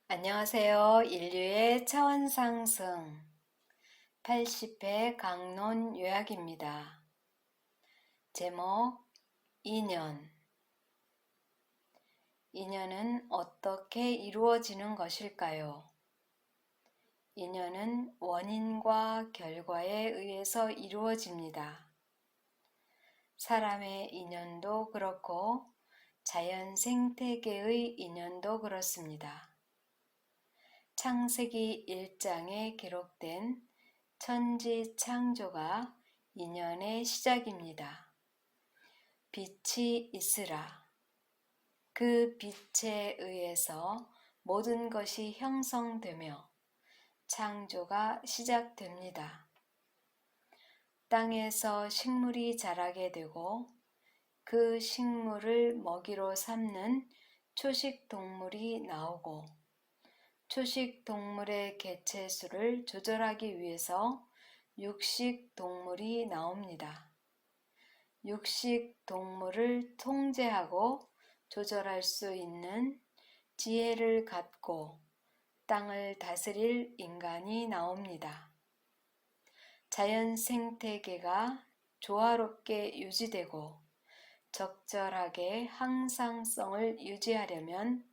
안녕하세요. 인류의 차원 상승 80회 강론 요약입니다. 제목 인연. 인연은 어떻게 이루어지는 것일까요? 인연은 원인과 결과에 의해서 이루어집니다. 사람의 인연도 그렇고 자연 생태계의 인연도 그렇습니다. 창세기 1장에 기록된 천지 창조가 인연의 시작입니다. 빛이 있으라. 그 빛에 의해서 모든 것이 형성되며 창조가 시작됩니다. 땅에서 식물이 자라게 되고 그 식물을 먹이로 삼는 초식 동물이 나오고 초식 동물의 개체수를 조절하기 위해서 육식 동물이 나옵니다. 육식 동물을 통제하고 조절할 수 있는 지혜를 갖고 땅을 다스릴 인간이 나옵니다. 자연 생태계가 조화롭게 유지되고 적절하게 항상성을 유지하려면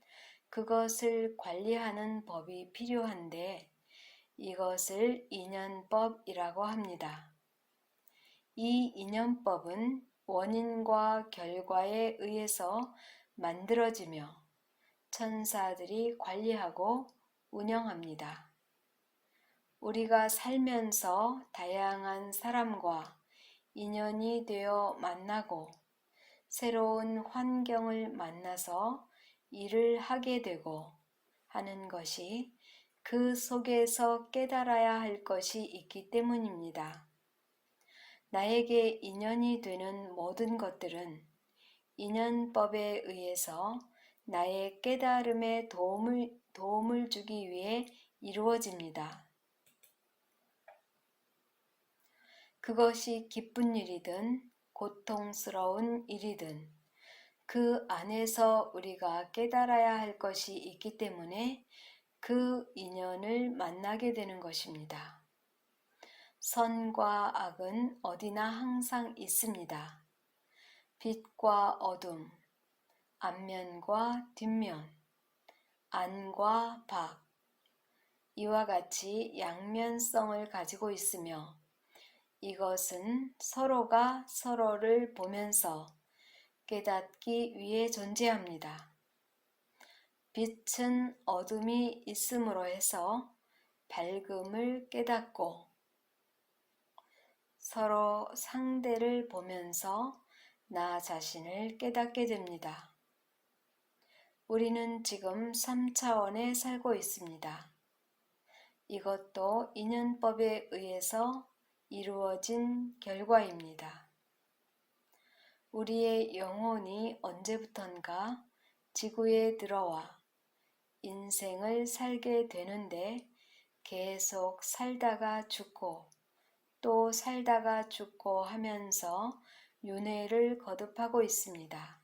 그것을 관리하는 법이 필요한데 이것을 인연법이라고 합니다. 이 인연법은 원인과 결과에 의해서 만들어지며 천사들이 관리하고 운영합니다. 우리가 살면서 다양한 사람과 인연이 되어 만나고 새로운 환경을 만나서 일을 하게 되고 하는 것이 그 속에서 깨달아야 할 것이 있기 때문입니다. 나에게 인연이 되는 모든 것들은 인연법에 의해서 나의 깨달음에 도움을 주기 위해 이루어집니다. 그것이 기쁜 일이든 고통스러운 일이든 그 안에서 우리가 깨달아야 할 것이 있기 때문에 그 인연을 만나게 되는 것입니다. 선과 악은 어디나 항상 있습니다. 빛과 어둠, 앞면과 뒷면, 안과 밖, 이와 같이 양면성을 가지고 있으며 이것은 서로가 서로를 보면서 깨닫기 위해 존재합니다. 빛은 어둠이 있음으로 해서 밝음을 깨닫고 서로 상대를 보면서 나 자신을 깨닫게 됩니다. 우리는 지금 3차원에 살고 있습니다. 이것도 인연법에 의해서 이루어진 결과입니다. 우리의 영혼이 언제부턴가 지구에 들어와 인생을 살게 되는데 계속 살다가 죽고 또 살다가 죽고 하면서 윤회를 거듭하고 있습니다.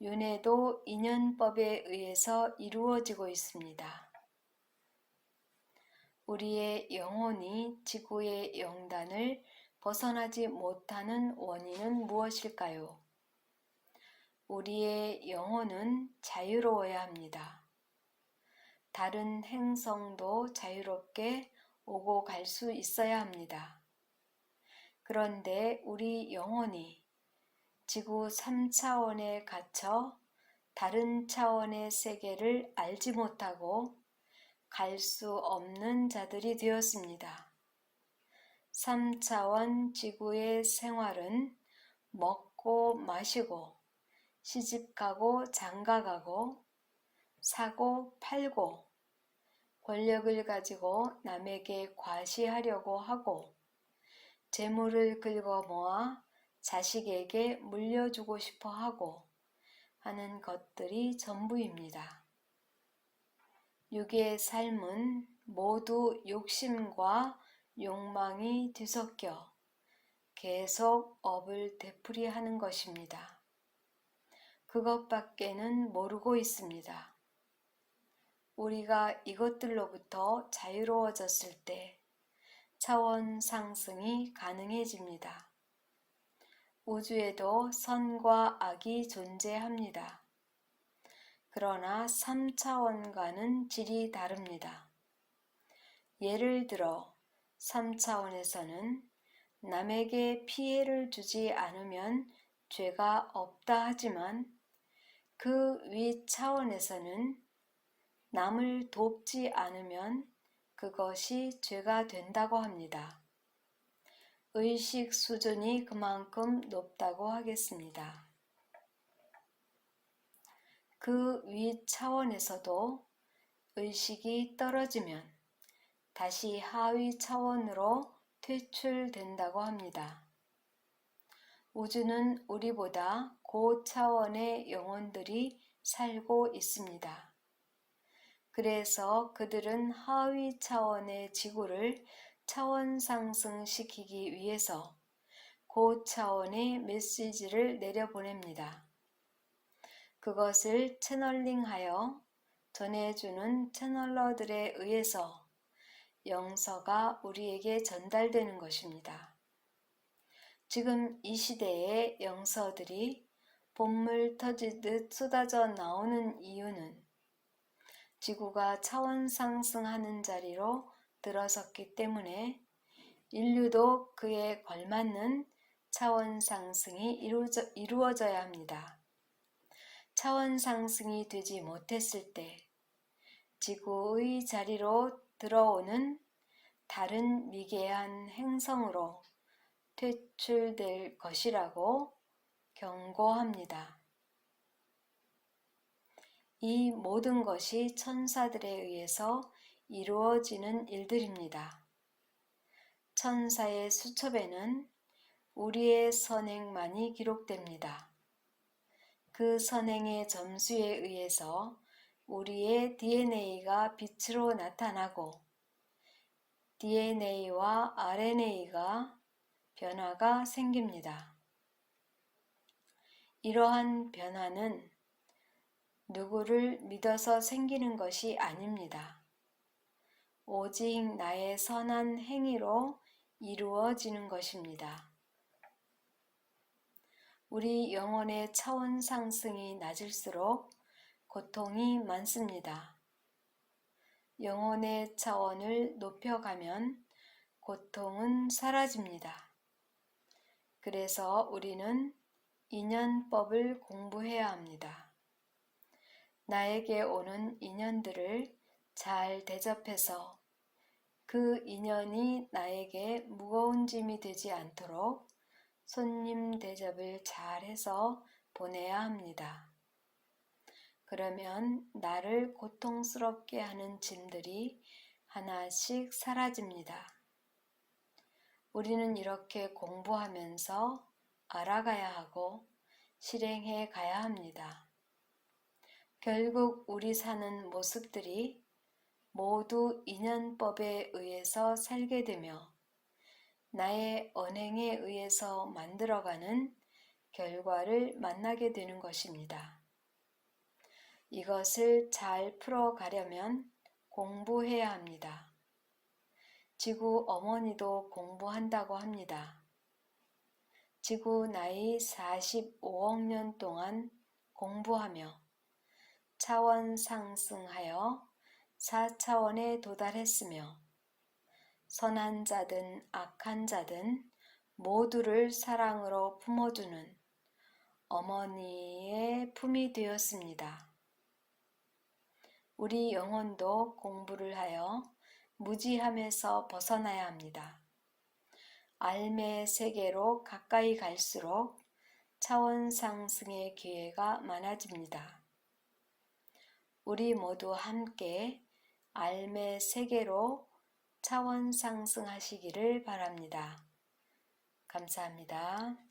윤회도 인연법에 의해서 이루어지고 있습니다. 우리의 영혼이 지구의 영단을 벗어나지 못하는 원인은 무엇일까요? 우리의 영혼은 자유로워야 합니다. 다른 행성도 자유롭게 오고 갈 수 있어야 합니다. 그런데 우리 영혼이 지구 3차원에 갇혀 다른 차원의 세계를 알지 못하고 갈 수 없는 자들이 되었습니다. 3차원 지구의 생활은 먹고 마시고 시집가고 장가가고 사고 팔고 권력을 가지고 남에게 과시하려고 하고 재물을 긁어 모아 자식에게 물려주고 싶어 하고 하는 것들이 전부입니다. 육의 삶은 모두 욕심과 욕망이 뒤섞여 계속 업을 되풀이하는 것입니다. 그것밖에는 모르고 있습니다. 우리가 이것들로부터 자유로워졌을 때 차원 상승이 가능해집니다. 우주에도 선과 악이 존재합니다. 그러나 3차원과는 질이 다릅니다. 예를 들어 3차원에서는 남에게 피해를 주지 않으면 죄가 없다 하지만 그 위 차원에서는 남을 돕지 않으면 그것이 죄가 된다고 합니다. 의식 수준이 그만큼 높다고 하겠습니다. 그 위 차원에서도 의식이 떨어지면 다시 하위 차원으로 퇴출된다고 합니다. 우주는 우리보다 고차원의 영혼들이 살고 있습니다. 그래서 그들은 하위 차원의 지구를 차원 상승시키기 위해서 고차원의 메시지를 내려보냅니다. 그것을 채널링하여 전해주는 채널러들에 의해서 영서가 우리에게 전달되는 것입니다. 지금 이 시대의 영서들이 봇물 터지듯 쏟아져 나오는 이유는 지구가 차원 상승하는 자리로 들어섰기 때문에 인류도 그에 걸맞는 차원 상승이 이루어져야 합니다. 차원 상승이 되지 못했을 때 지구의 자리로 들어오는 다른 미개한 행성으로 퇴출될 것이라고 경고합니다. 이 모든 것이 천사들에 의해서 이루어지는 일들입니다. 천사의 수첩에는 우리의 선행만이 기록됩니다. 그 선행의 점수에 의해서 우리의 DNA가 빛으로 나타나고 DNA와 RNA가 변화가 생깁니다. 이러한 변화는 누구를 믿어서 생기는 것이 아닙니다. 오직 나의 선한 행위로 이루어지는 것입니다. 우리 영혼의 차원 상승이 낮을수록 고통이 많습니다. 영혼의 차원을 높여가면 고통은 사라집니다. 그래서 우리는 인연법을 공부해야 합니다. 나에게 오는 인연들을 잘 대접해서 그 인연이 나에게 무거운 짐이 되지 않도록 손님 대접을 잘해서 보내야 합니다. 그러면 나를 고통스럽게 하는 짐들이 하나씩 사라집니다. 우리는 이렇게 공부하면서 알아가야 하고 실행해 가야 합니다. 결국 우리 사는 모습들이 모두 인연법에 의해서 살게 되며 나의 언행에 의해서 만들어가는 결과를 만나게 되는 것입니다. 이것을 잘 풀어가려면 공부해야 합니다. 지구 어머니도 공부한다고 합니다. 지구 나이 45억 년 동안 공부하며 차원 상승하여 4차원에 도달했으며 선한 자든 악한 자든 모두를 사랑으로 품어주는 어머니의 품이 되었습니다. 우리 영혼도 공부를 하여 무지함에서 벗어나야 합니다. 알매의 세계로 가까이 갈수록 차원 상승의 기회가 많아집니다. 우리 모두 함께 알매 세계로 차원 상승하시기를 바랍니다. 감사합니다.